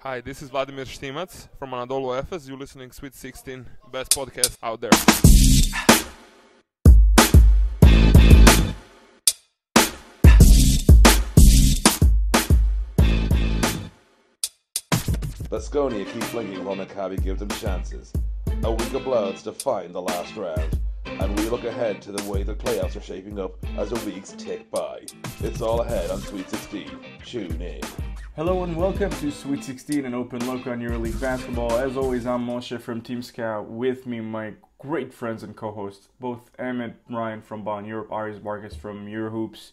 Hi, this is Vladimir Štimac from Anadolu Efes. You're listening Sweet 16, best podcast out there. Baskonia keep blinking while Maccabi give them chances. A week of bloods define the last round, and we look ahead to the way the playoffs are shaping up as the weeks tick by. It's all ahead on Sweet 16. Tune in. Hello and welcome to Sweet 16, an open look on EuroLeague basketball. As always, I'm Moshe from Team Scout. With me, my great friends and co-hosts, both Emmett Ryan from Bonn Europe, Arias Vargas from Eurohoops.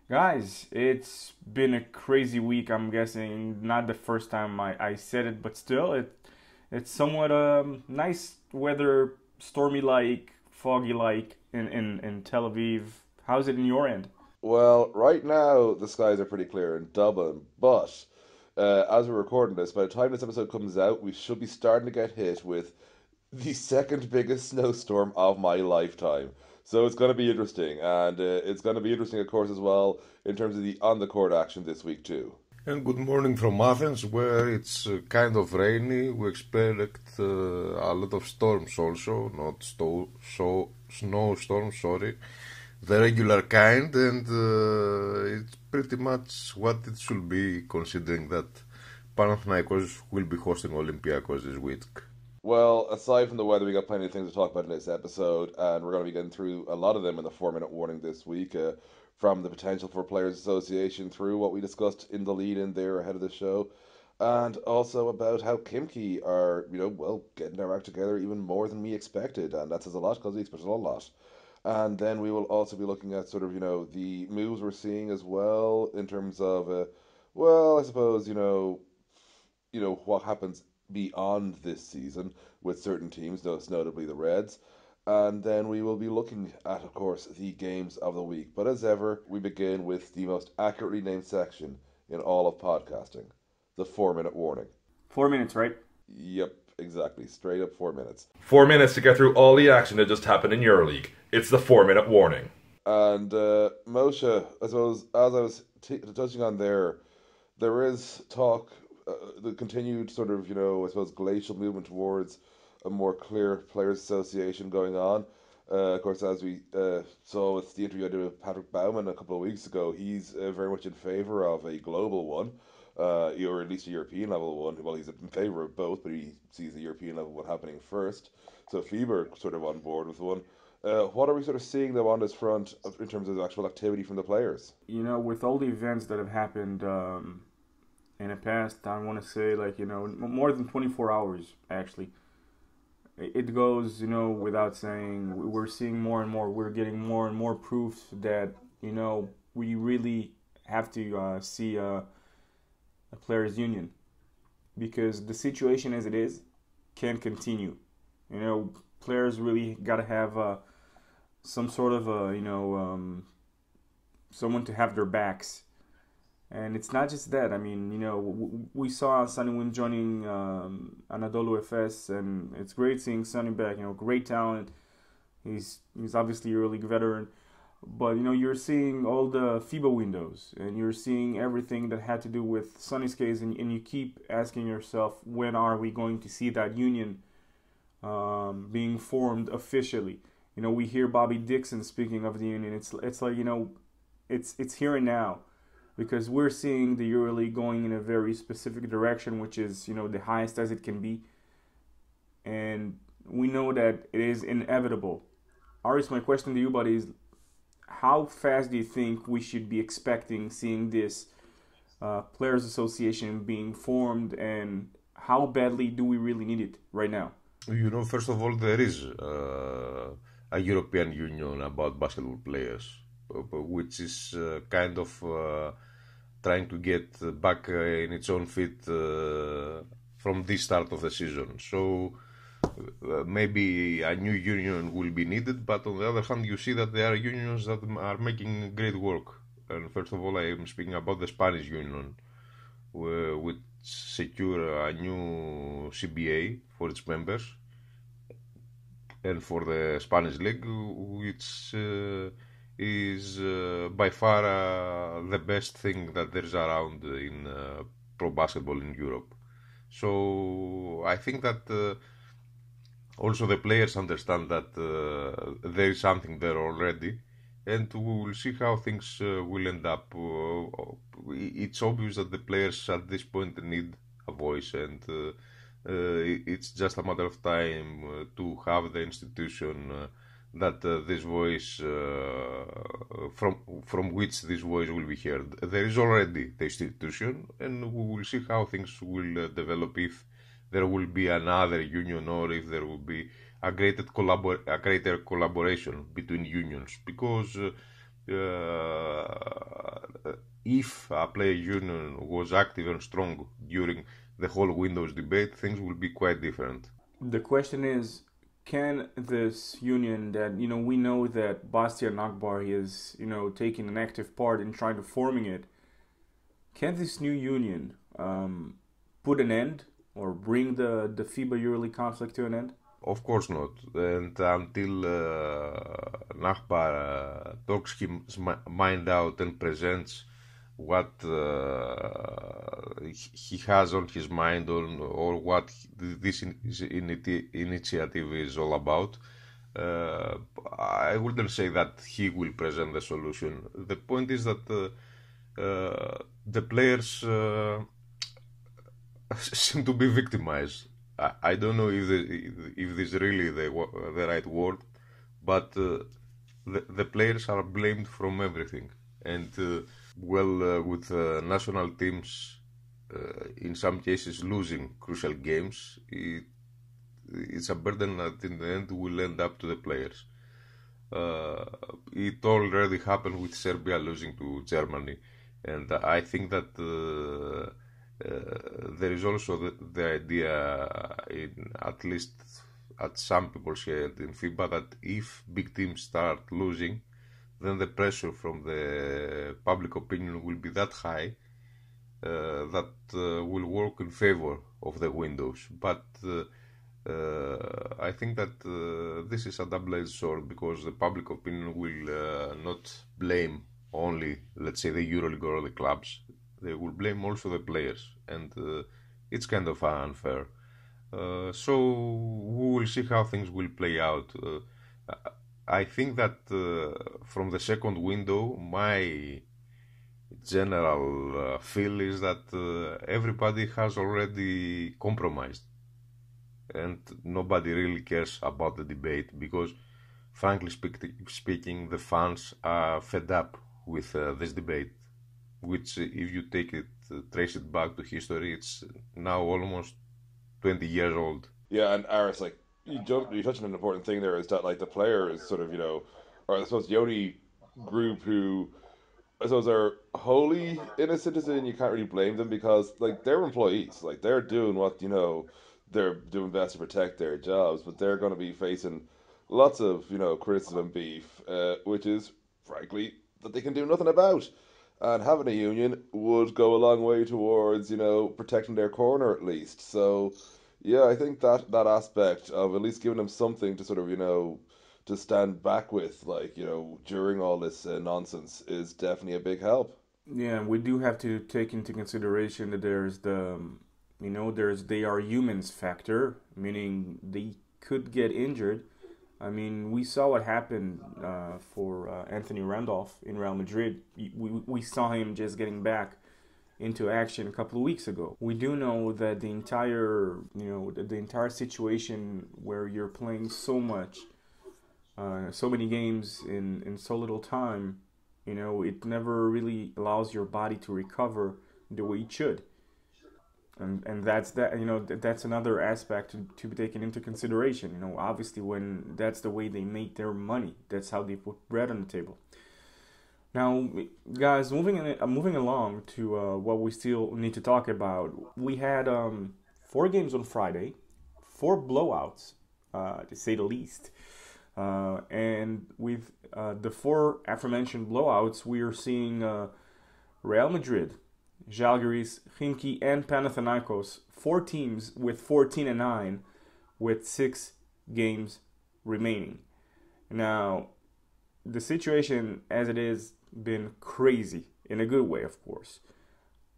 Guys, it's been a crazy week. I'm guessing not the first time I said it, but still, it's somewhat nice weather, stormy-like, foggy-like in Tel Aviv. How's it in your end? Well, right now the skies are pretty clear in Dublin, but as we're recording this, by the time this episode comes out, we should be starting to get hit with the second biggest snowstorm of my lifetime. So it's going to be interesting, and it's going to be interesting, of course, as well, in terms of the on-the-court action this week, too. And good morning from Athens, where it's kind of rainy. We expect a lot of storms also, not snowstorms, sorry. The regular kind, and it's pretty much what it should be, considering that Panathinaikos will be hosting Olympiacos this week. Well, aside from the weather, we got plenty of things to talk about in this episode, and we're going to be getting through a lot of them in the 4-minute warning this week, from the potential for Players Association through what we discussed in the lead-in there ahead of the show, and also about how Kimki are, getting their act together even more than we expected, and that says a lot because we expected a lot. And then we will also be looking at sort of, the moves we're seeing as well in terms of, I suppose, what happens beyond this season with certain teams, most notably the Reds. And then we will be looking at, of course, the games of the week. But as ever, we begin with the most accurately named section in all of podcasting, the 4-minute warning. 4 minutes, right? Yep, exactly. Straight up 4 minutes. 4 minutes to get through all the action that just happened in EuroLeague. It's the 4-minute warning. And Moshe, I suppose, as I was touching on there is talk, the continued sort of, I suppose, glacial movement towards a more clear Players Association going on. Of course, as we saw with the interview I did with Patrick Baumann a couple of weeks ago, he's very much in favor of a global one, or at least a European level one. Well, he's in favor of both, but he sees the European level one happening first. So FIBA sort of on board with one. What are we sort of seeing though on this front in terms of actual activity from the players? With all the events that have happened in the past, I want to say more than 24 hours actually. It goes, without saying, we're seeing more and more, we're getting more and more proof that, we really have to see a players' union, because the situation as it is can't continue. Players really got to have some sort of someone to have their backs. And it's not just that. I mean, we saw Sonny Wim joining Anadolu Efes, and it's great seeing Sonny back. Great talent. He's obviously a EuroLeague veteran. But, you're seeing all the FIBA windows, and you're seeing everything that had to do with Sonny's case, and you keep asking yourself, when are we going to see that union being formed officially? We hear Bobby Dixon speaking of the union. It's like, it's here and now. Because we're seeing the EuroLeague going in a very specific direction, which is, the highest as it can be. And we know that it is inevitable. Aris, my question to you, buddy, is how fast do you think we should be expecting seeing this Players Association being formed, and how badly do we really need it right now? First of all, there is a European Union about basketball players, which is kind of trying to get back in its own feet from this start of the season. So maybe a new union will be needed, but on the other hand, you see that there are unions that are making great work. And first of all, I am speaking about the Spanish union, which secure a new CBA for its members, and for the Spanish league, which is by far the best thing that there is around in pro basketball in Europe. So I think that also the players understand that there is something there already, and we'll see how things will end up. It's obvious that the players at this point need a voice, and it's just a matter of time to have the institution that this voice, from which this voice will be heard. There is already the institution, and we will see how things will develop, if there will be another union or if there will be a greater collaboration between unions. Because if a player union was active and strong during the whole Windows debate, things will be quite different. The question is, can this union that, we know that Bastian Akbar is, taking an active part in trying to forming it, can this new union put an end or bring the FIBA EuroLeague conflict to an end? Of course not. And until Akbar talks his mind out and presents what he has on his mind or what this initiative is all about, I wouldn't say that he will present the solution. The point is that the players seem to be victimized. I don't know if this is really the right word, but the players are blamed from everything. And with national teams in some cases losing crucial games, it's a burden that in the end will end up to the players. It already happened with Serbia losing to Germany, and I think that there is also the idea, at least at some people's head in FIBA, that if big teams start losing, then the pressure from the public opinion will be that high that will work in favor of the Windows. But I think that this is a double-edged sword, because the public opinion will not blame only, let's say, the EuroLeague or the clubs. They will blame also the players, and it's kind of unfair. So we will see how things will play out. I think that from the second window, my general feel is that everybody has already compromised, and nobody really cares about the debate, because frankly speaking, the fans are fed up with this debate, which, if you trace it back to history, it's now almost 20 years old. Yeah, and Aris, you touched on an important thing there, is that the players sort of, or I suppose the only group who I suppose are wholly innocent, and you can't really blame them, because they're employees, they're doing what they're doing best to protect their jobs, but they're going to be facing lots of criticism and beef, which is frankly that they can do nothing about. And having a union would go a long way towards protecting their corner, at least. So yeah, I think that aspect of at least giving them something to sort of to stand back with, during all this nonsense, is definitely a big help. Yeah, we do have to take into consideration that there's they are humans factor, meaning they could get injured. I mean, we saw what happened for Anthony Randolph in Real Madrid. We saw him just getting back into action a couple of weeks ago. We do know that the entire situation where you're playing so much, so many games in so little time, it never really allows your body to recover the way it should. And that's that's another aspect to be taken into consideration. Obviously, when that's the way they make their money, that's how they put bread on the table. Now, guys, moving along to what we still need to talk about. We had 4 games on Friday, 4 blowouts, to say the least. And with the 4 aforementioned blowouts, we are seeing Real Madrid, Žalgiris, Khimki, and Panathinaikos, 4 teams with 14-9, with 6 games remaining. Now, the situation as it is been crazy, in a good way, of course.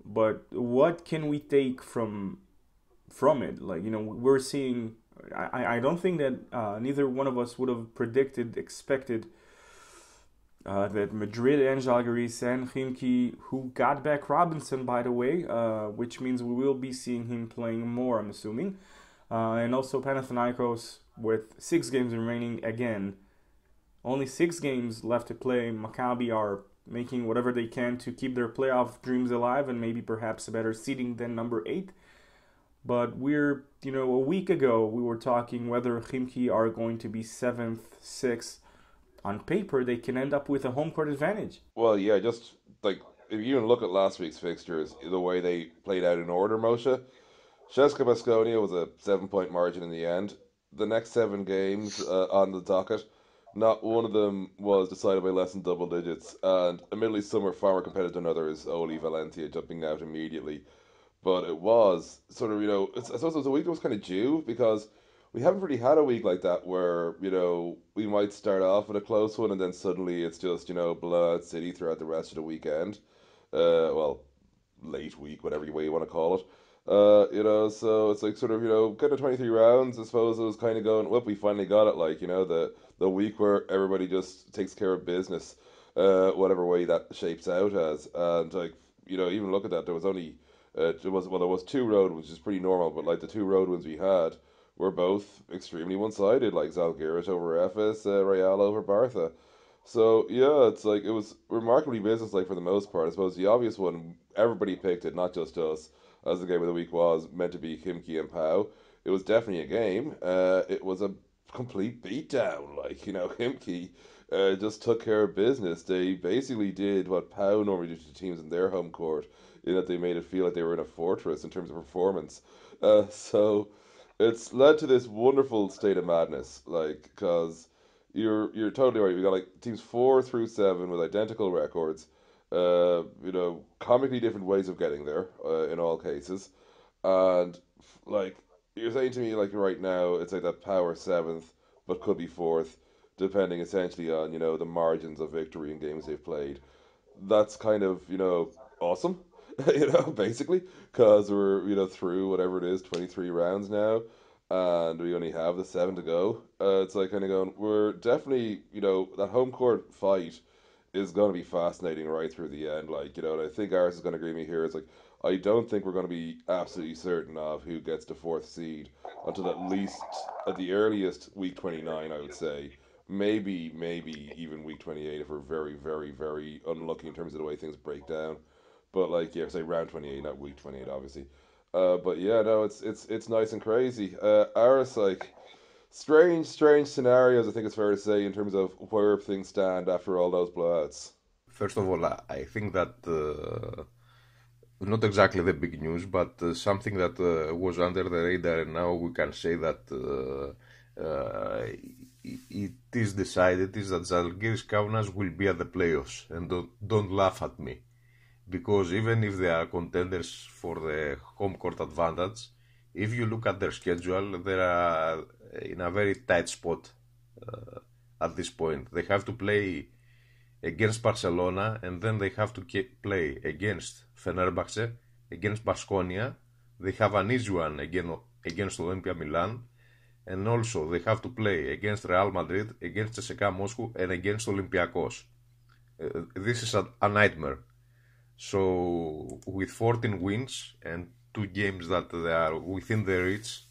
But what can we take from from it. Like, we're seeing. I don't think that neither one of us would have expected that Madrid and Žalgiris and Khimki, who got back Robinson, by the way, which means we will be seeing him playing more, I'm assuming. And also Panathinaikos with 6 games remaining again. Only 6 games left to play. Maccabi are making whatever they can to keep their playoff dreams alive and maybe perhaps a better seeding than number 8. But we're, a week ago we were talking whether Khimki are going to be 7th, 6th. On paper, they can end up with a home court advantage. Well, yeah, just like if you even look at last week's fixtures, the way they played out in order, Moshe, Ceska Baskonia was a 7-point margin in the end. The next 7 games on the docket, not one of them was decided by less than double digits. And admittedly, some were far more competitive than others, Oli Valencia jumping out immediately. But it was sort of, I suppose it was a week that was kind of due because we haven't really had a week like that where, we might start off with a close one and then suddenly it's just, blowout city throughout the rest of the weekend. Well, late week, whatever way you want to call it. So it's like sort of, kind of 23 rounds, I suppose it was kind of going, well, we finally got it, like, the week where everybody just takes care of business, whatever way that shapes out as. And, like, even look at that, there was only, there was 2 road, which is pretty normal, but, like, the 2 road ones we had were both extremely one-sided, like Zalgiris over Efes, Real over Barca. So, yeah, it's like, it was remarkably business-like for the most part. I suppose the obvious one, everybody picked it, not just us, as the game of the week was meant to be Khimki and Pau. It was definitely a game. It was a complete beatdown. Like, Khimki just took care of business. They basically did what Pau normally do to teams in their home court, in that they made it feel like they were in a fortress in terms of performance. So it's led to this wonderful state of madness, like, because you're totally right. We got like teams 4 through 7 with identical records, comically different ways of getting there, in all cases, and like you're saying to me, like right now, it's like that power 7th, but could be 4th, depending essentially on the margins of victory in games they've played. That's kind of awesome. Basically, because we're through whatever it is, 23 rounds now, and we only have the 7 to go. It's like kind of going, we're definitely that home court fight is going to be fascinating right through the end. Like and I think Aris is going to agree with me here. It's like I don't think we're going to be absolutely certain of who gets the 4th seed until at the earliest week 29. I would say maybe even week 28 if we're very very very unlucky in terms of the way things break down. But like say round 28, not week 28, obviously. But yeah, no, it's nice and crazy. Aris, like strange scenarios. I think it's fair to say in terms of where things stand after all those blowouts. First of all, I think that not exactly the big news, but something that was under the radar, and now we can say that it is decided is that Zalgiris Kaunas will be at the playoffs, and don't laugh at me. Because even if they are contenders for the home court advantage, if you look at their schedule, they are in a very tight spot at this point. They have to play against Barcelona, and then they have to play against Fenerbahce, against Baskonia. They have an easy one against Olympia Milan, and also they have to play against Real Madrid, against CSKA Moscow, and against Olympiacos. This is a nightmare. So with 14 wins and 2 games that they are within their reach,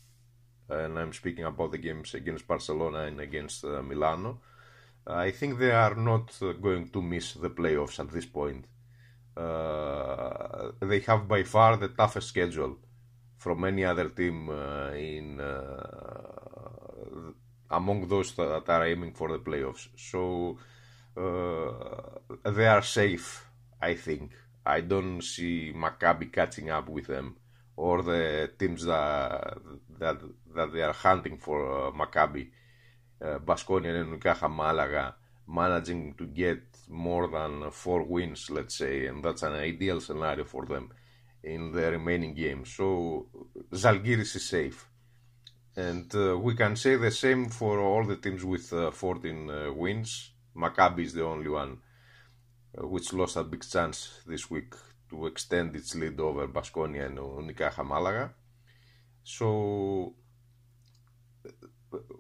and I'm speaking about the games against Barcelona and against Milano, I think they are not going to miss the playoffs at this point. They have by far the toughest schedule from any other team among those that are aiming for the playoffs. So they are safe, I think. I don't see Maccabi catching up with them, or the teams that they are hunting for Maccabi, Baskonia and Unicaja Malaga, managing to get more than 4 wins, let's say, and that's an ideal scenario for them in the remaining games. So Zalgiris is safe, and we can say the same for all the teams with 14 wins. Maccabi is the only one which lost a big chance this week to extend its lead over Baskonia and Unicaja Malaga. So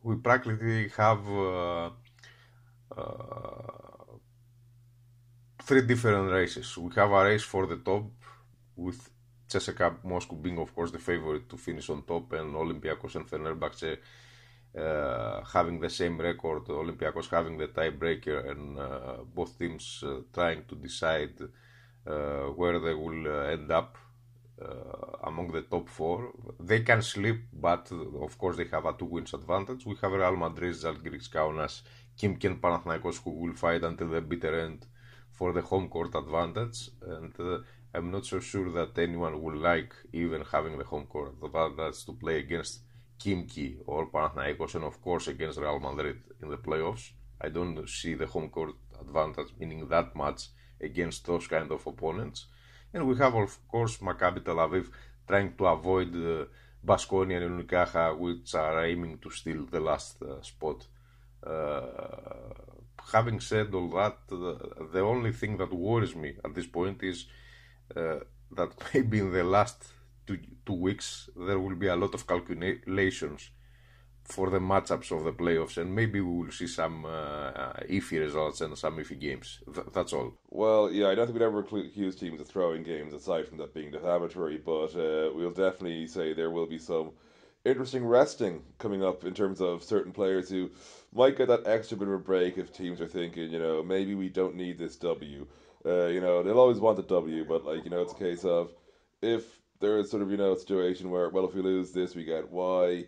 we practically have three different races. We have a race for the top, with CSKA Moscow being, of course, the favorite to finish on top, and Olympiacos and Fenerbahce having the same record. Olympiacos having the tiebreaker, and both teams trying to decide where they will end up among the top four. They can slip, but of course they have a 2 wins advantage. We have Real Madrid, Zalgiris Kaunas, Khimki and Panathinaikos, who will fight until the bitter end for the home court advantage, and I'm not so sure that anyone will like even having the home court advantage to play against Khimki or Panathinaikos, and of course against Real Madrid in the playoffs. I don't see the home court advantage meaning that much against those kind of opponents. And we have, of course, Maccabi Tel Aviv trying to avoid Baskonia and Unicaja, which are aiming to steal the last spot. Having said all that, the only thing that worries me at this point is that maybe in the last two weeks there will be a lot of calculations for the matchups of the playoffs, and maybe we will see some iffy results and some iffy games. That's all. Well, yeah, I don't think we'd ever accuse teams of throwing games aside from that being defamatory, but we'll definitely say there will be some interesting resting coming up in terms of certain players who might get that extra bit of a break if teams are thinking, maybe we don't need this W. They'll always want the W, but it's a case of if there is sort of, a situation where, well, if we lose this, we get Y.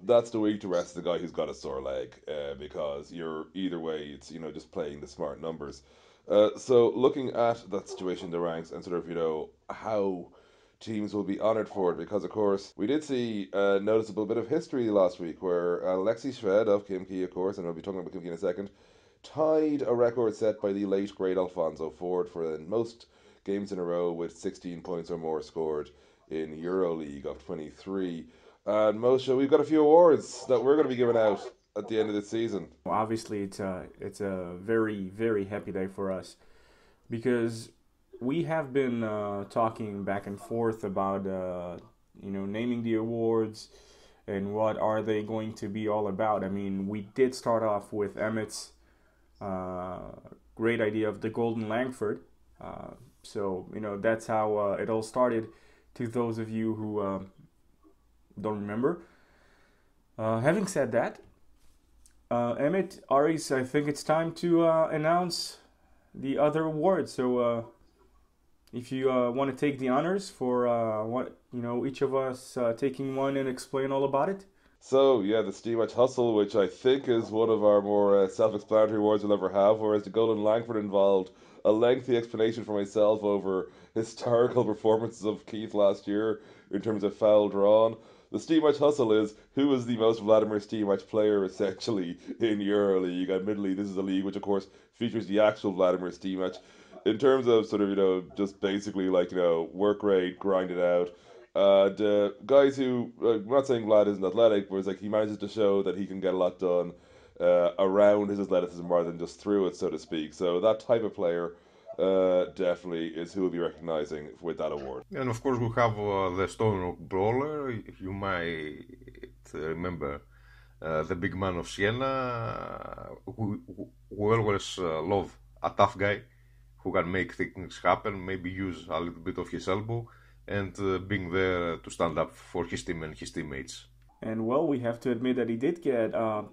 That's the week to rest the guy who's got a sore leg, because you're either way, it's just playing the smart numbers. So looking at that situation in the ranks and sort of how teams will be honoured for it, because of course we did see a noticeable bit of history last week where Alexei Shved of Khimki, of course, and we'll be talking about Khimki in a second, tied a record set by the late great Alfonso Ford for the most games in a row with 16 points or more scored in EuroLeague of 23. And Moshe, we've got a few awards that we're going to be giving out at the end of the season. Obviously, it's a very, very happy day for us, because we have been talking back and forth about naming the awards and what are they going to be all about. I mean, we did start off with Emmett's great idea of the Golden Langford. So that's how it all started. To those of you who don't remember. Having said that, Emmett, Aris, I think it's time to announce the other awards. So if you want to take the honors for each of us taking one and explain all about it. So yeah, the Steam Match Hustle, which I think is one of our more self-explanatory awards we'll ever have, whereas the Golden Langford involved a lengthy explanation for myself over historical performances of Keith last year in terms of foul drawn. The Steam Match Hustle is who is the most Vladimir Steam Match player essentially in EuroLeague. Admittedly, this is a league which of course features the actual Vladimir Steam Match. In terms of sort of, just basically work rate, grind it out. The guys who, I'm not saying Vlad isn't athletic, but it's he manages to show that he can get a lot done around his athleticism rather than just through it, so to speak. So that type of player definitely is who we'll be recognizing with that award. And of course we have the Stone Rock Brawler. You might remember the big man of Siena, who always love a tough guy who can make things happen, maybe use a little bit of his elbow, and being there to stand up for his team and his teammates. And well, we have to admit that he did get a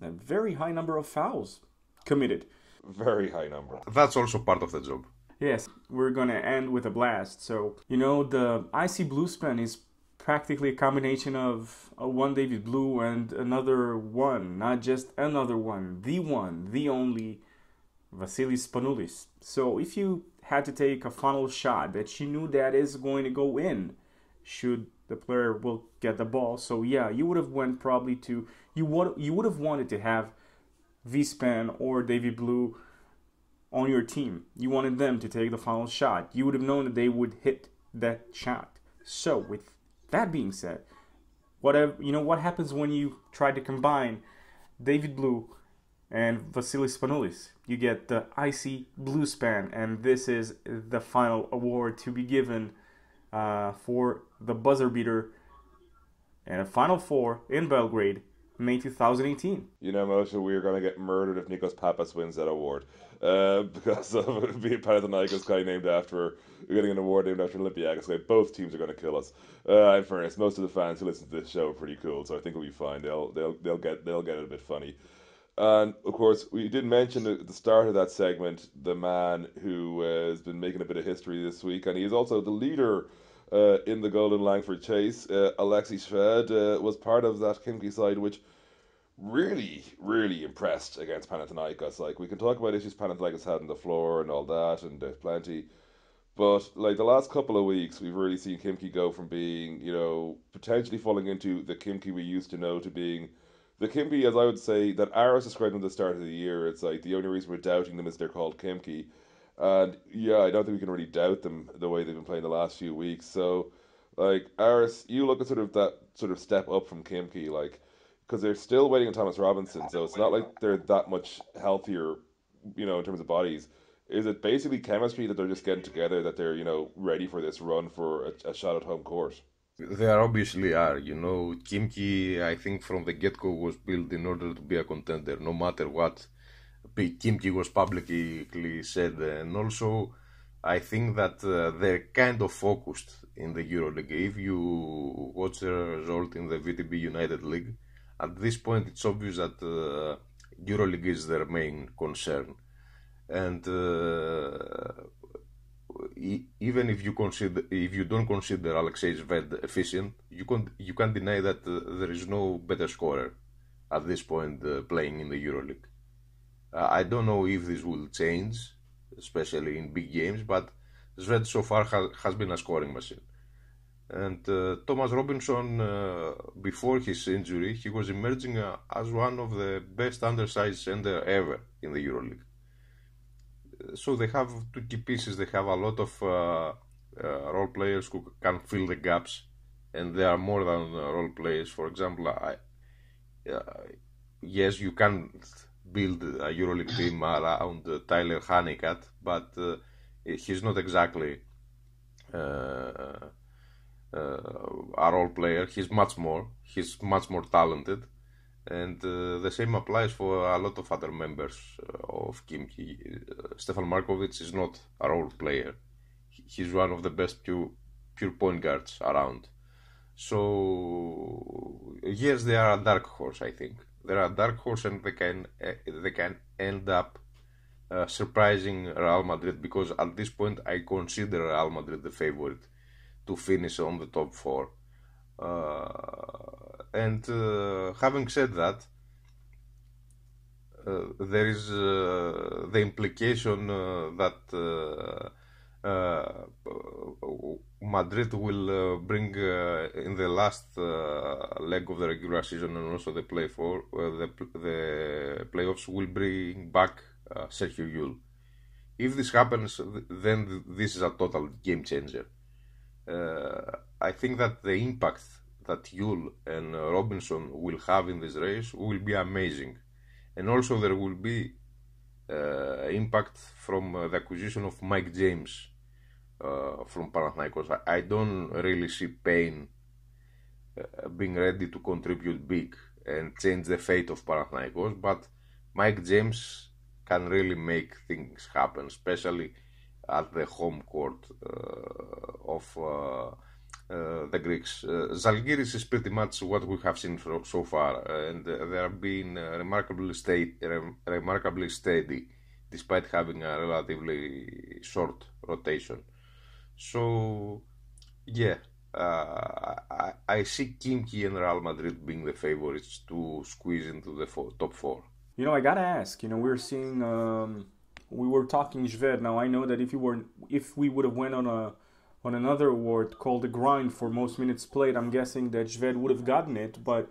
very high number of fouls committed. Very high number. That's also part of the job. Yes, we're going to end with a blast. So, the IC Blue Span is practically a combination of one David Blue and another one, not just another one, the only Vasilis Spanoulis. So if you had to take a final shot that you knew that is going to go in, should the player will get the ball, so yeah, you would have went probably to you would have wanted to have V-Span or David Blue on your team. You wanted them to take the final shot. You would have known that they would hit that shot. So with that being said, what happens when you try to combine David Blue and Vasilis Spanoulis? You get the IC Blue Span, and this is the final award to be given for the buzzer beater and a Final Four in Belgrade, May 2018. You know, Moshe, we're going to get murdered if Nikos Pappas wins that award. Because of being Panathinaikos guy named after, getting an award named after Olympiakos guy. Both teams are going to kill us. In fairness, most of the fans who listen to this show are pretty cool, so I think we'll be fine. They'll get it a bit funny. And of course, we did mention at the start of that segment the man who has been making a bit of history this week, and he is also the leader in the Golden Langford chase. Alexei Shved was part of that Kimki side, which really, really impressed against Panathinaikos. Like, we can talk about issues Panathinaikos had on the floor and all that, and there's plenty. But, like, the last couple of weeks, we've really seen Kimki go from being, you know, potentially falling into the Kimki we used to know to being the Kimki, as I would say, that Aris described them at the start of the year. It's like the only reason we're doubting them is they're called Kimki. And, yeah, I don't think we can really doubt them the way they've been playing the last few weeks. So, like, Aris, you look at sort of that sort of step up from Kimki, like, because they're still waiting on Thomas Robinson, so it's not like they're that much healthier, you know, in terms of bodies. Is it basically chemistry that they're just getting together, that they're, you know, ready for this run for a shot at home court? There obviously are, you know. Kimki, I think from the get-go was built in order to be a contender, no matter what Kimki was publicly said. And also, I think that they're kind of focused in the EuroLeague. If you watch the result in the VTB United League, at this point it's obvious that EuroLeague is their main concern. And even if you don't consider Alexei Shved efficient, you can't deny that there is no better scorer at this point playing in the EuroLeague. I don't know if this will change, especially in big games, but Shved so far has been a scoring machine. And Thomas Robinson, before his injury, he was emerging as one of the best undersized center ever in the EuroLeague. So they have two key pieces. They have a lot of role players who can fill the gaps, and they are more than role players. For example, yes, you can build a EuroLeague team around Tyler Honeycutt, but he's not exactly a role player. He's much more talented, and the same applies for a lot of other members of Kimki. Stefan Markovic is not a role player. He's one of the best pure point guards around. So yes, they are a dark horse. I think they're a dark horse, and they can end up surprising Real Madrid, because at this point I consider Real Madrid the favorite to finish on the top four. And having said that, there is the implication that Madrid will bring in the last leg of the regular season, and also the the playoffs, will bring back Sergio Llull. If this happens, then this is a total game changer. I think that the impact that Llull and Robinson will have in this race will be amazing. And also there will be impact from the acquisition of Mike James from Panathinaikos. I don't really see Payne being ready to contribute big and change the fate of Panathinaikos, but Mike James can really make things happen, especially at the home court of the Greeks. Zalgiris is pretty much what we have seen so far, and they have been remarkably steady despite having a relatively short rotation. So, yeah, I see Kimki and Real Madrid being the favorites to squeeze into the top four. You know, I gotta ask. You know, we're seeing. We were talking Shved. Now I know that if we would have went on another award called the Grind for most minutes played, I'm guessing that Shved would have gotten it. But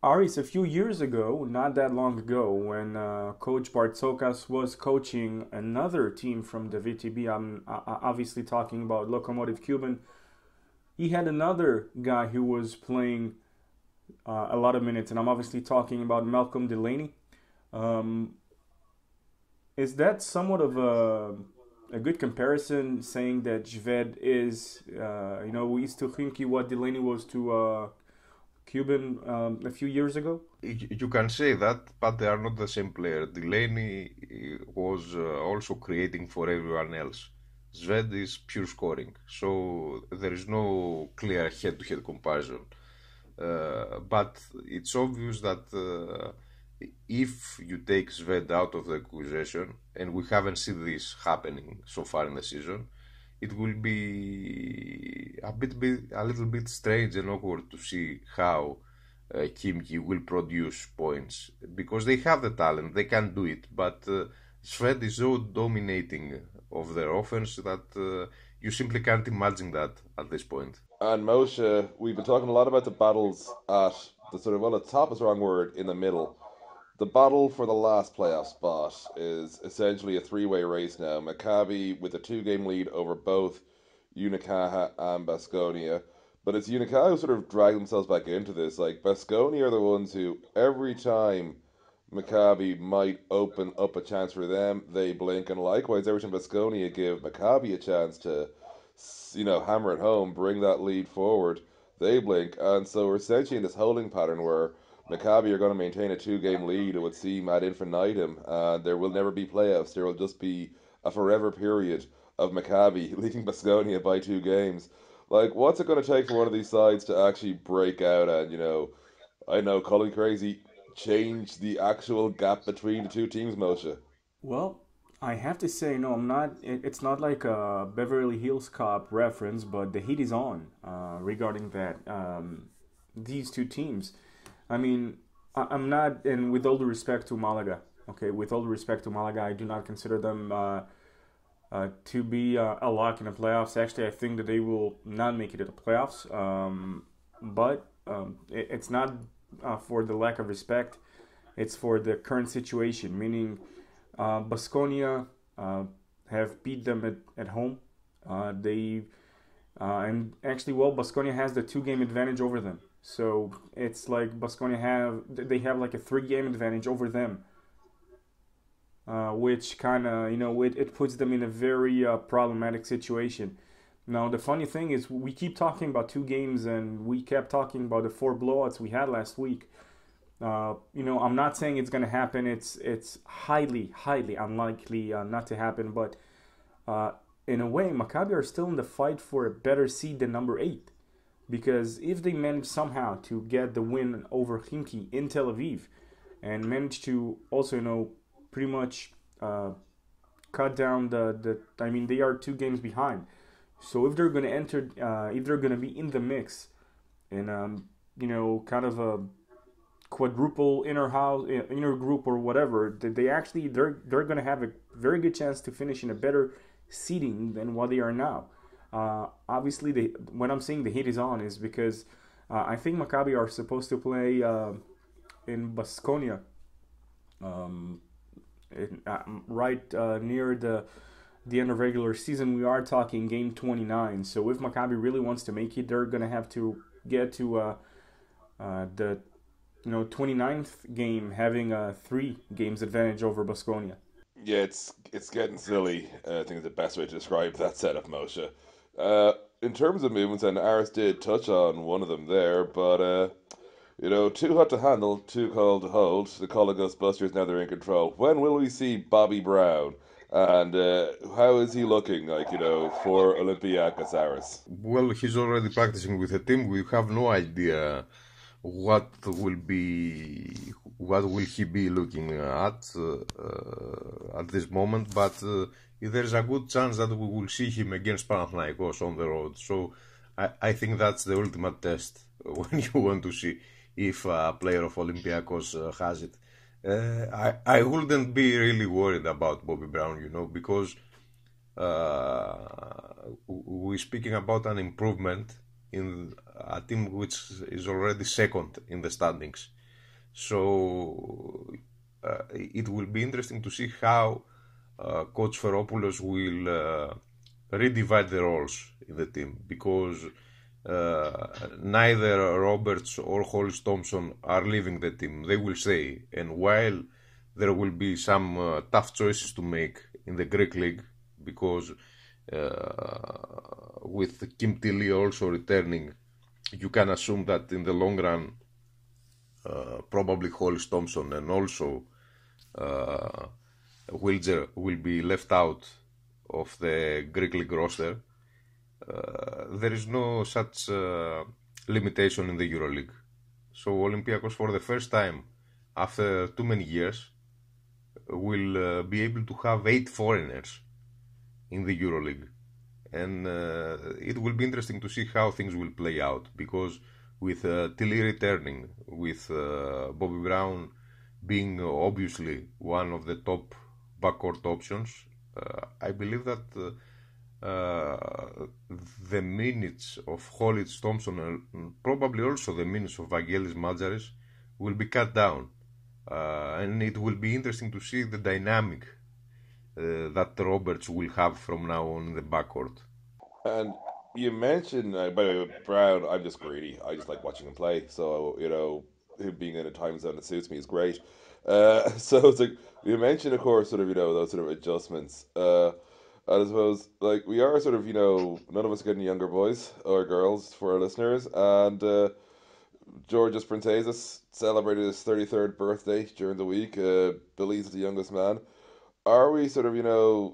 Aris, a few years ago, not that long ago, when Coach Bartzokas was coaching another team from the VTB, I'm obviously talking about Lokomotiv Cuban, he had another guy who was playing a lot of minutes, and I'm obviously talking about Malcolm Delaney. Is that somewhat of a good comparison, saying that Zved is, he's to Khimki what Delaney was to Cuban a few years ago. You can say that, but they are not the same player. Delaney was also creating for everyone else. Zved is pure scoring, so there is no clear head-to-head comparison. But it's obvious that if you take Zved out of the equation, and we haven't seen this happening so far in the season, it will be a little bit strange and awkward to see how Khimki will produce points, because they have the talent, they can do it, but Zved is so dominating of their offense that you simply can't imagine that at this point. And Moshe, we've been talking a lot about the battles at the sort of, well, the top is the wrong word, in the middle. The battle for the last playoff spot is essentially a three-way race now. Maccabi with a 2-game lead over both Unicaja and Baskonia. But it's Unicaja who sort of drag themselves back into this. Like, Baskonia are the ones who, every time Maccabi might open up a chance for them, they blink. And likewise, every time Baskonia give Maccabi a chance to, hammer it home, bring that lead forward, they blink. And so we're essentially in this holding pattern where Maccabi are going to maintain a 2-game lead, it would seem, ad infinitum. There will never be playoffs. There will just be a forever period of Maccabi leading Baskonia by 2 games. Like, what's it going to take for one of these sides to actually break out and, I know, call me crazy, change the actual gap between the two teams, Moshe? Well, I have to say, no, I'm not. It's not like a Beverly Hills Cop reference, but the heat is on regarding that. These two teams. I mean, I'm not, and with all due respect to Malaga, okay, with all due respect to Malaga, I do not consider them to be a lock in the playoffs. Actually, I think that they will not make it to the playoffs. But it's not for the lack of respect. It's for the current situation, meaning Baskonia have beat them at home. And actually, Baskonia has the 2-game advantage over them. So it's like Baskonia have like a 3-game advantage over them, which kind of, it puts them in a very problematic situation. Now, the funny thing is we keep talking about 2 games and we kept talking about the 4 blowouts we had last week. I'm not saying it's going to happen. It's highly, highly unlikely not to happen. But in a way, Maccabi are still in the fight for a better seed than number 8. Because if they manage somehow to get the win over Khimki in Tel Aviv and manage to also, pretty much cut down they are 2 games behind. So if they're going to enter, if they're going to be in the mix in, kind of a quadruple inner group or whatever, they're going to have a very good chance to finish in a better seeding than what they are now. Obviously, when I'm saying the heat is on is because I think Maccabi are supposed to play in Baskonia, right near the end of regular season. We are talking game 29. So if Maccabi really wants to make it, they're gonna have to get to the 29th game, having a 3 games advantage over Baskonia. Yeah, it's getting silly. I think is the best way to describe that setup, Moshe. In terms of movements, and Aris did touch on one of them there, but too hot to handle, too cold to hold. The Call of Ghostbusters, now they're in control. When will we see Bobby Brown? And how is he looking, for Olympiacos, Aris? Well, he's already practicing with the team. We have no idea what will he be looking at this moment, but there's a good chance that we will see him against Panathinaikos on the road. So I think that's the ultimate test when you want to see if a player of Olympiacos has it. I wouldn't be really worried about Bobby Brown, because we're speaking about an improvement in a team which is already second in the standings. So it will be interesting to see how Coach Feropoulos will redivide the roles in the team, because neither Roberts or Hollis Thompson are leaving the team. They will stay, and while there will be some tough choices to make in the Greek League, because with Kim Tilly also returning, you can assume that in the long run, probably Hollis Thompson and also Wilger will be left out of the Greek League roster. There is no such limitation in the EuroLeague. So Olympiacos, for the first time after too many years, will be able to have 8 foreigners in the EuroLeague. And it will be interesting to see how things will play out, because with Tilly returning, with Bobby Brown being obviously one of the top backcourt options, I believe that the minutes of Hollis Thompson and probably also the minutes of Vangelis Madzaris will be cut down. And it will be interesting to see the dynamic that Roberts will have from now on in the backcourt. And you mentioned, by the way, Brown, I'm just greedy. I just like watching him play. So, him being in a time zone that suits me is great. So it's like, you mentioned, of course, sort of, those sort of adjustments. And I suppose, like, we are sort of, none of us are getting younger boys or girls for our listeners. And Georgios Printezis celebrated his 33rd birthday during the week. Billy's the youngest man. Are we sort of,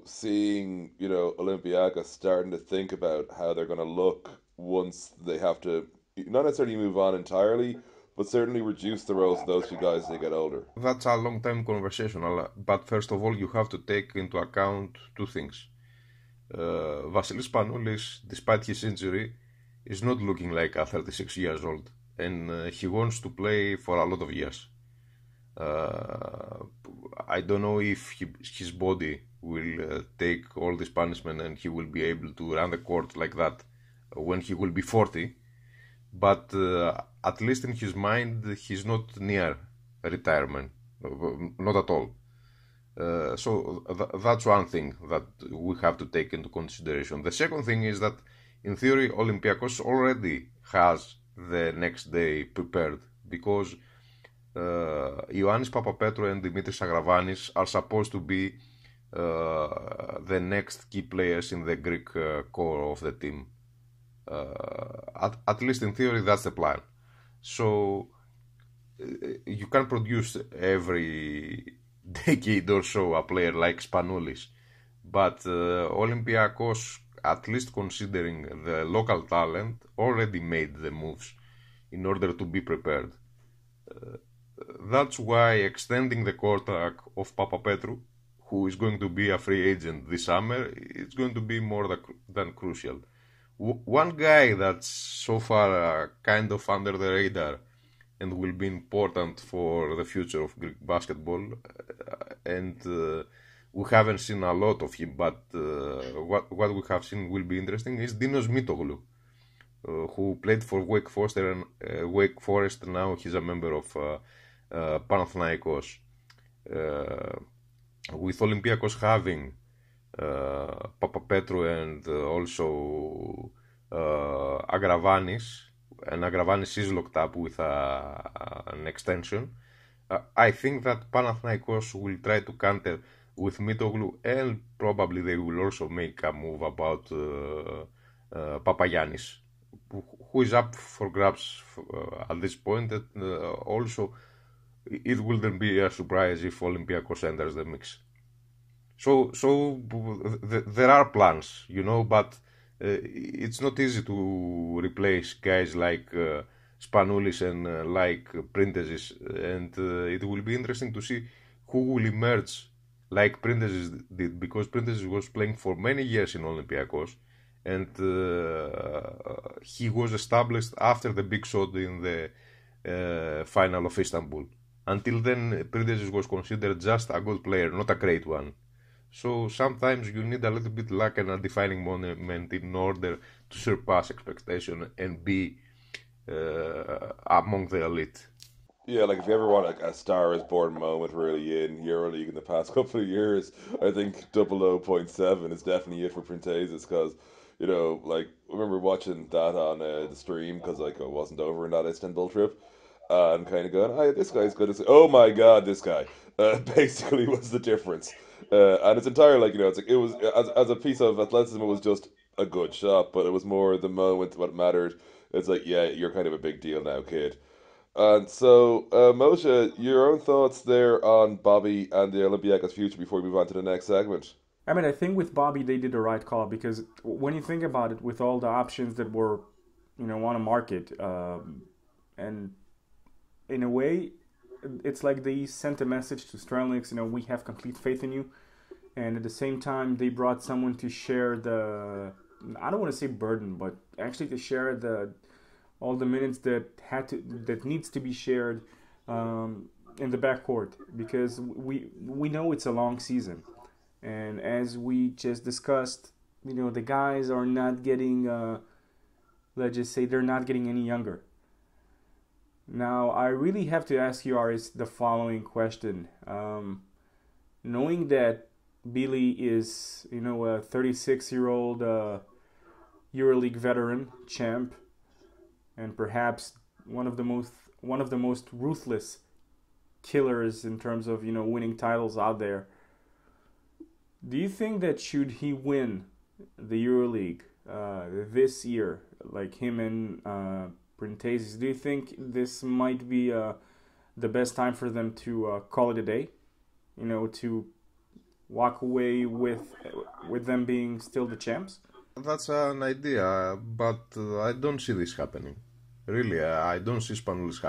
seeing, Olympiacos starting to think about how they're going to look once they have to, not necessarily move on entirely, but certainly reduce the roles of those two guys as they get older? That's a long-time conversation, but first of all, you have to take into account two things. Vasilis Spanoulis, despite his injury, is not looking like a 36 years old, and he wants to play for a lot of years. I don't know if his body will take all this punishment and he will be able to run the court like that when he will be 40, but at least in his mind he's not near retirement, not at all. So that's one thing that we have to take into consideration. The second thing is that in theory Olympiacos already has the next day prepared, because Ioannis Papapetrou and Dimitris Agravanis are supposed to be the next key players in the Greek core of the team. At least in theory, that's the plan. So you can produce every decade or so a player like Spanoulis, but Olympiacos, at least considering the local talent, already made the moves in order to be prepared. That's why extending the contract of Papapetrou, who is going to be a free agent this summer, it's going to be more than crucial. One guy that's so far kind of under the radar and will be important for the future of Greek basketball, and we haven't seen a lot of him, but what we have seen will be interesting, is Dinos Mitoglou, who played for Wake Forest. Now he's a member of Panathinaikos. With Olympiacos having Papapetrou and also Agravanis, and Agravanis is locked up with an extension, I think that Panathinaikos will try to counter with Mitoglou, and probably they will also make a move about Papagiannis, who is up for grabs at this point. And also, it wouldn't be a surprise if Olympiacos enters the mix. So there are plans, but it's not easy to replace guys like Spanoulis and like Printezis, and it will be interesting to see who will emerge like Printezis did, because Printezis was playing for many years in Olympiacos, and he was established after the big shot in the final of Istanbul. Until then, Printezis was considered just a good player, not a great one. So sometimes you need a little bit luck and a defining moment in order to surpass expectation and be among the elite. Yeah, like if you ever want like a Star is Born moment really in EuroLeague in the past couple of years, I think 00.7 is definitely it for Printezis, because like I remember watching that on the stream, because like I wasn't over in that Istanbul trip, and kind of going, "Hey, this guy's good." It's like, oh my god, this guy basically was the difference. And it's entirely like it's like it was as a piece of athleticism, it was just a good shot, but it was more the moment what mattered. It's like, yeah, you're kind of a big deal now, kid. And so, Moshe, your own thoughts there on Bobby and the Olympiacos future before we move on to the next segment. I mean, I think with Bobby they did the right call because when you think about it, with all the options that were, on the market, and in a way, it's like they sent a message to Sterling, we have complete faith in you, and at the same time they brought someone to share the, I don't want to say burden, but actually to share the all the minutes that needs to be shared in the backcourt because we know it's a long season. And as we just discussed, the guys are not getting, let's just say, they're not getting any younger. Now, I really have to ask you, Aris, the following question. Knowing that Billy is, a 36-year-old EuroLeague veteran, champ, and perhaps one of the most ruthless killers in terms of, winning titles out there. Do you think that should he win the EuroLeague this year, like him and Printezis, do you think this might be the best time for them to call it a day? To walk away with them being still the champs? That's an idea, but I don't see this happening. Really, I don't see Spanoulis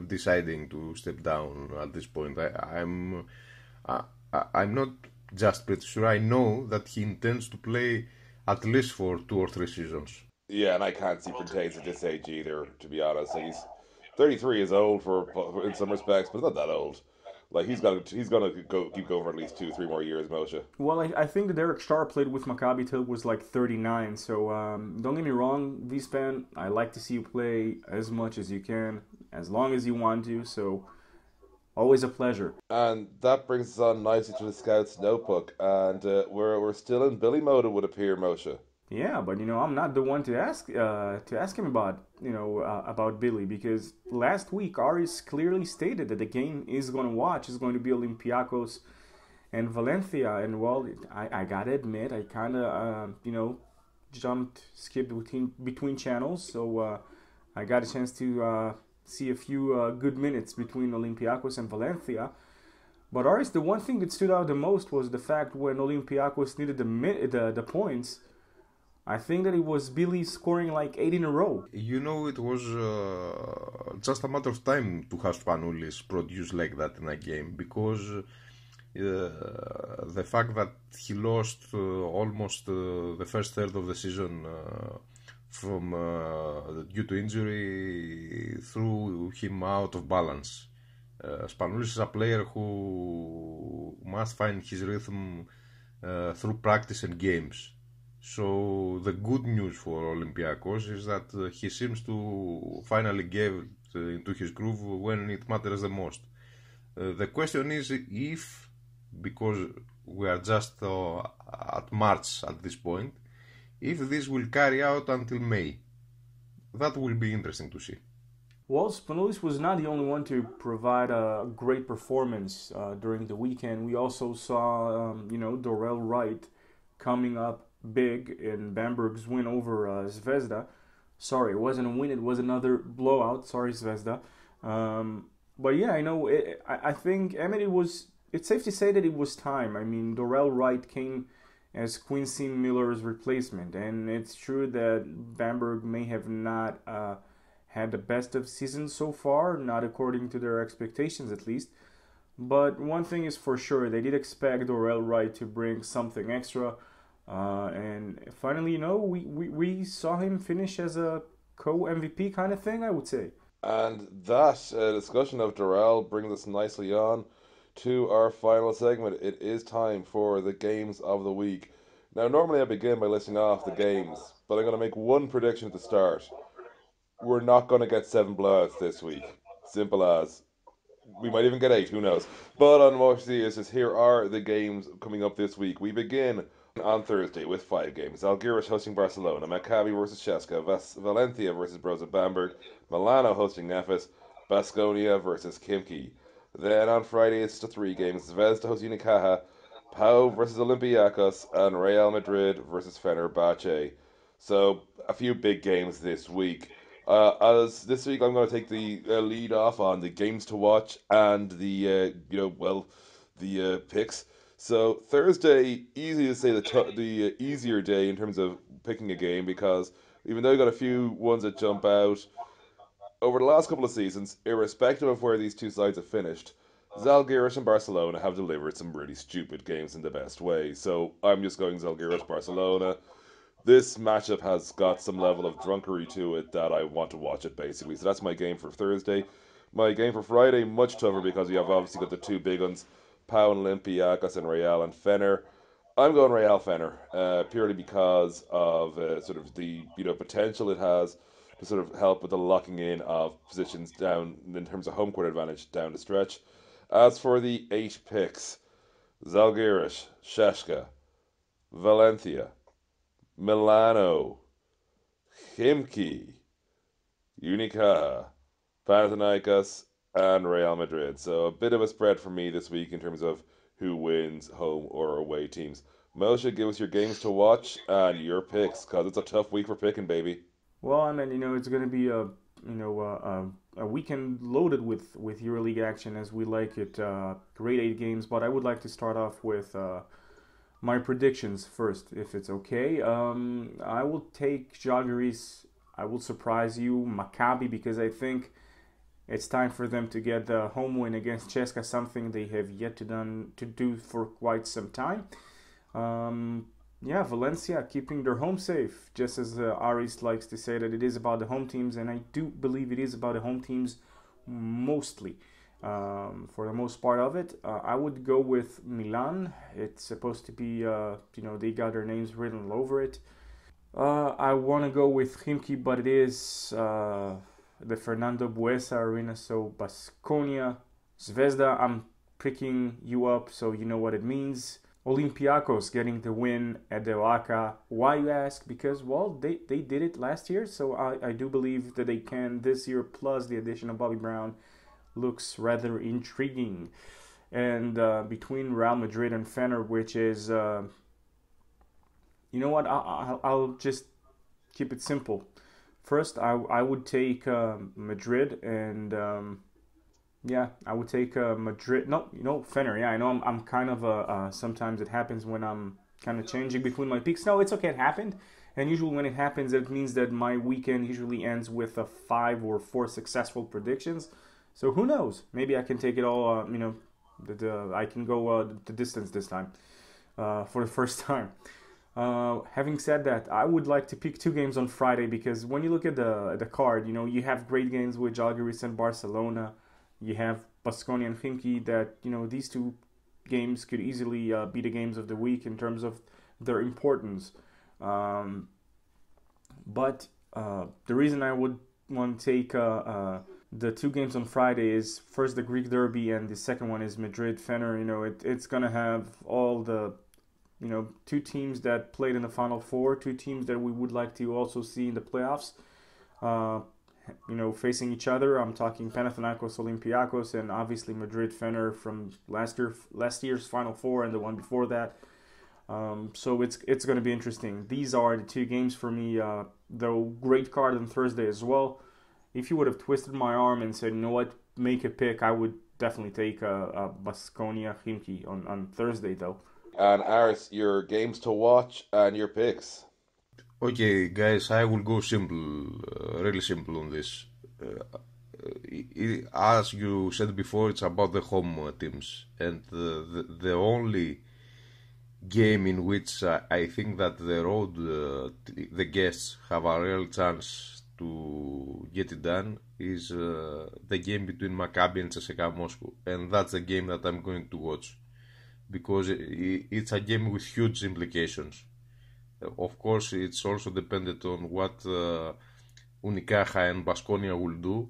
deciding to step down at this point. I'm not just pretty sure. I know that he intends to play at least for 2 or 3 seasons. Yeah, and I can't see Printez at this age either, to be honest. Like he's 33 is old for in some respects, but not that old. Like he's gonna keep going for at least 2-3 more years, Moshe. Well, I think that Derek Starr played with Maccabi till was like 39. So don't get me wrong, V-Span, I like to see you play as much as you can, as long as you want to. So always a pleasure. And that brings us on nicely to the Scouts notebook, and we're still in Billy mode. It would appear, Moshe. Yeah, but I'm not the one to ask him about about Billy because last week Aris clearly stated that the game is going to watch is going to be Olympiacos and Valencia, and well, I gotta admit I kind of skipped between channels, so I got a chance to see a few good minutes between Olympiacos and Valencia. But Aris, the one thing that stood out the most was the fact when Olympiacos needed the points. I think that it was Billy scoring like 8 in a row. It was just a matter of time to have Spanoulis produce like that in a game because the fact that he lost almost the first third of the season from due to injury threw him out of balance. Spanoulis is a player who must find his rhythm through practice and games. So the good news for Olympiacos is that he seems to finally get into his groove when it matters the most. The question is if, because we are just at March at this point, if this will carry out until May. That will be interesting to see. Well, Spanoulis was not the only one to provide a great performance during the weekend. We also saw, Dorel Wright coming up big in Bamberg's win over Zvezda. Sorry, it wasn't a win, it was another blowout. Sorry, Zvezda. But yeah, I think, it's safe to say that it was time. I mean, Dorel Wright came as Quincy Miller's replacement, and it's true that Bamberg may have not had the best of seasons so far, not according to their expectations at least. But one thing is for sure, they did expect Dorel Wright to bring something extra. And finally, we saw him finish as a co-MVP kind of thing, I would say. And that discussion of Dorel brings us nicely on to our final segment. It is time for the games of the week. Now, normally I begin by listing off the games, but I'm going to make one prediction at the start. We're not going to get 7 blowouts this week. Simple as. We might even get 8, who knows. But on more serious, here are the games coming up this week. We begin on Thursday with 5 games. Algiris hosting Barcelona, Maccabi versus Cesca, Valencia versus Broza Bamberg, Milano hosting Nefes, Baskonia versus Khimki. Then on Friday it's the three games: Zvezda hosts Unicaja, Pau versus Olympiacos, and Real Madrid versus Fenerbahce. So a few big games this week. As this week, I'm going to take the lead off on the games to watch and the the picks. So Thursday, easy to say the easier day in terms of picking a game because even though you got a few ones that jump out over the last couple of seasons, irrespective of where these two sides have finished, Zalgiris and Barcelona have delivered some really stupid games in the best way. So I'm just going Zalgiris Barcelona. This matchup has got some level of drunkery to it that I want to watch it basically. So that's my game for Thursday. My game for Friday, much tougher because you have obviously got the two big ones, Pau and Olympiacos and Real and Fener. I'm going Real Fener purely because of sort of the potential it has to sort of help with the locking in of positions down in terms of home court advantage down the stretch. As for the 8 picks, Zalgiris, Sheshka, Valencia, Milano, Khimki, Unicaja, Panathinaikos, and Real Madrid. So a bit of a spread for me this week in terms of who wins home or away teams. Moshe, give us your games to watch and your picks, because it's a tough week for picking, baby. Well, I mean, it's going to be a weekend loaded with EuroLeague action as we like it. Great 8 games, but I would like to start off with my predictions first, if it's okay. I will take Žalgiris. I will surprise you, Maccabi, because I think it's time for them to get the home win against CSKA, something they have yet to do for quite some time. Valencia keeping their home safe, just as Aris likes to say that it is about the home teams, and I do believe it is about the home teams mostly. For the most part of it, I would go with Milan. It's supposed to be, they got their names written all over it. I want to go with Khimki, but it is the Fernando Buesa Arena, so Baskonia. Zvezda, I'm picking you up, so you know what it means. Olympiacos getting the win at the Oaxaca. Why, you ask? Because, well, they did it last year, so I do believe that they can this year, plus the addition of Bobby Brown looks rather intriguing. And between Real Madrid and Fener, which is, you know what, I'll just keep it simple. First, I would take Madrid, and I would take Madrid. No, Fener. Yeah, I know I'm kind of sometimes it happens when I'm kind of changing between my picks. No, it's okay, it happened. And usually when it happens, it means that my weekend usually ends with 5 or 4 successful predictions. So who knows? Maybe I can take it all, I can go the distance this time for the first time. Having said that, I would like to pick 2 games on Friday because when you look at the card, you have great games with Žalgiris and Barcelona. You have Baskonia and Khimki that, these 2 games could easily be the games of the week in terms of their importance. But the reason I would want to take the 2 games on Friday is first the Greek Derby and the second one is Madrid-Fener. It's going to have all the, 2 teams that played in the Final Four, 2 teams that we would like to also see in the playoffs, facing each other. I'm talking Panathinaikos, Olympiacos, and obviously Madrid-Fener from last year's Final Four and the one before that. So it's going to be interesting. These are the 2 games for me. The great card on Thursday as well. If you would have twisted my arm and said, make a pick, I would definitely take Baskonia Khimki on Thursday, though. And Aris, your games to watch and your picks. Okay, guys, I will go simple, really simple on this. As you said before, it's about the home teams. And the only game in which I think that the guests have a real chance to get it done is the game between Maccabi and CSKA Moscow, and that's the game that I'm going to watch because it's a game with huge implications. Of course, it's also dependent on what Unicaja and Baskonia will do,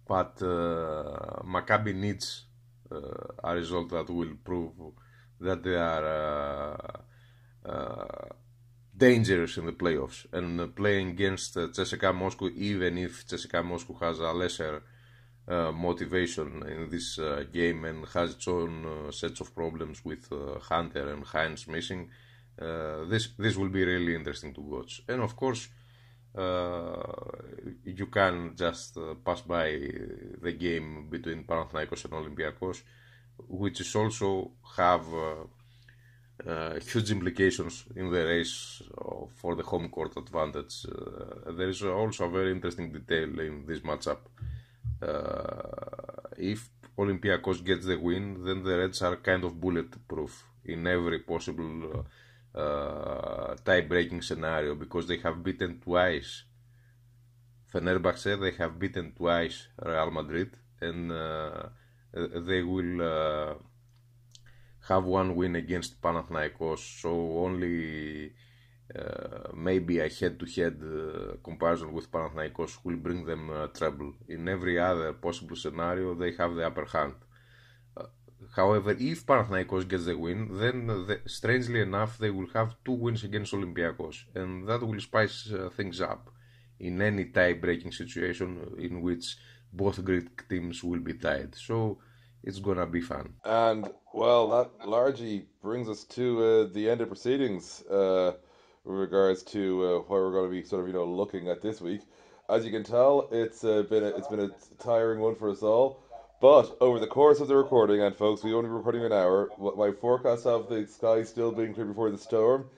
but Maccabi needs a result that will prove that they are dangerous in the playoffs, and playing against CSKA Moscow, even if CSKA Moscow has a lesser motivation in this game and has its own sets of problems with Hunter and Heinz missing, this will be really interesting to watch. And of course, you can just pass by the game between Panathinaikos and Olympiakos, which is also have huge implications in the race for the home court advantage. There is also a very interesting detail in this matchup. If Olympiakos gets the win, then the Reds are kind of bulletproof in every possible tie-breaking scenario, because they have beaten twice Fenerbahce, they have beaten twice Real Madrid, and they will have one win against Panathinaikos, so only maybe a head-to-head comparison with Panathinaikos will bring them trouble. In every other possible scenario, they have the upper hand. However, if Panathinaikos gets the win, then strangely enough, they will have 2 wins against Olympiakos, and that will spice things up in any tie-breaking situation in which both Greek teams will be tied. So it's gonna be fun. And well, that largely brings us to the end of proceedings with regards to what we're going to be sort of looking at this week. As you can tell, it's been a tiring one for us all. But over the course of the recording, and folks, we only recording an hour. My forecast of the sky still being clear before the storm.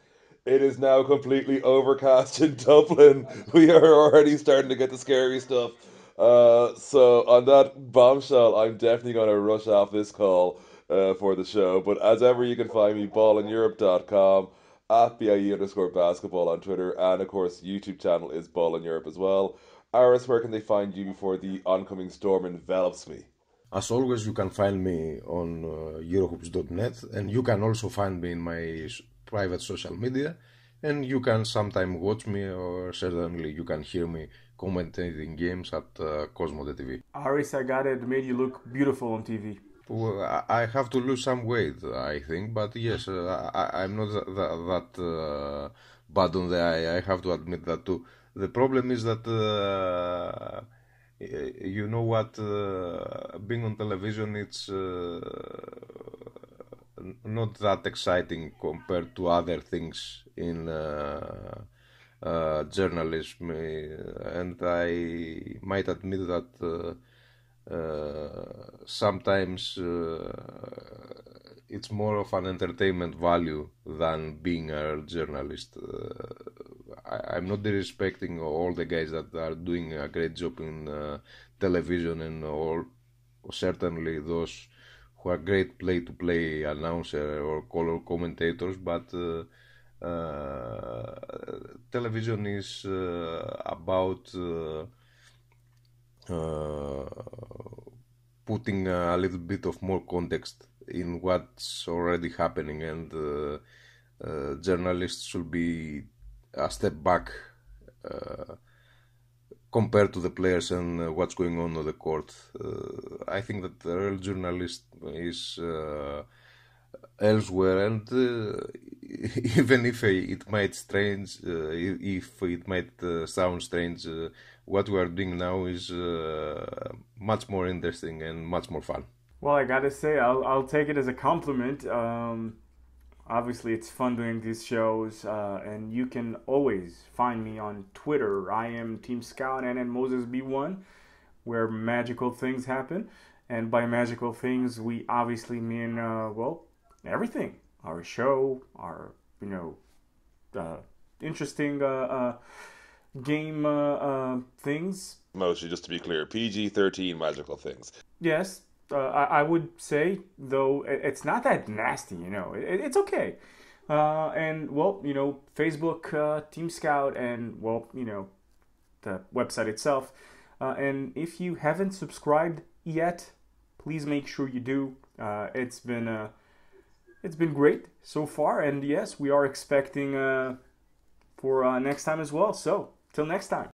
It is now completely overcast in Dublin. We are already starting to get the scary stuff. So on that bombshell, I'm definitely going to rush off this call for the show. But as ever, you can find me ballineurope.com, at BIE_basketball on Twitter, and of course, YouTube channel is Ball in Europe as well. Aris, where can they find you before the oncoming storm envelops me? As always, you can find me on Eurohoops.net, and you can also find me in my private social media, and you can sometime watch me, or certainly you can hear me commentating games at Cosmo.tv. Aris, I got it. Made you look beautiful on TV. Well, I have to lose some weight, I think, but yes, I'm not that bad on the eye. I have to admit that too. The problem is that you know what, being on television, it's not that exciting compared to other things in journalism, and I might admit that sometimes it's more of an entertainment value than being a journalist. I'm not disrespecting all the guys that are doing a great job in television, and all certainly those who are great play-to-play announcer or color commentators, but television is about putting a little bit of more context in what's already happening, and journalists should be a step back compared to the players and what's going on the court. I think that the real journalist is elsewhere, and even if it might sound strange, what we are doing now is much more interesting and much more fun. Well, I gotta say, I'll take it as a compliment. Obviously, it's fun doing these shows, and you can always find me on Twitter. I am Team Scout and Moses B1, where magical things happen. And by magical things, we obviously mean, well, everything. Our show, our, interesting game things. Mostly, just to be clear, PG-13 magical things. Yes. I would say, though, it's not that nasty, it's okay. And, well, Facebook, Team Scout, and, well, the website itself. And if you haven't subscribed yet, please make sure you do. It's been great so far, and yes, we are expecting for next time as well. So, till next time.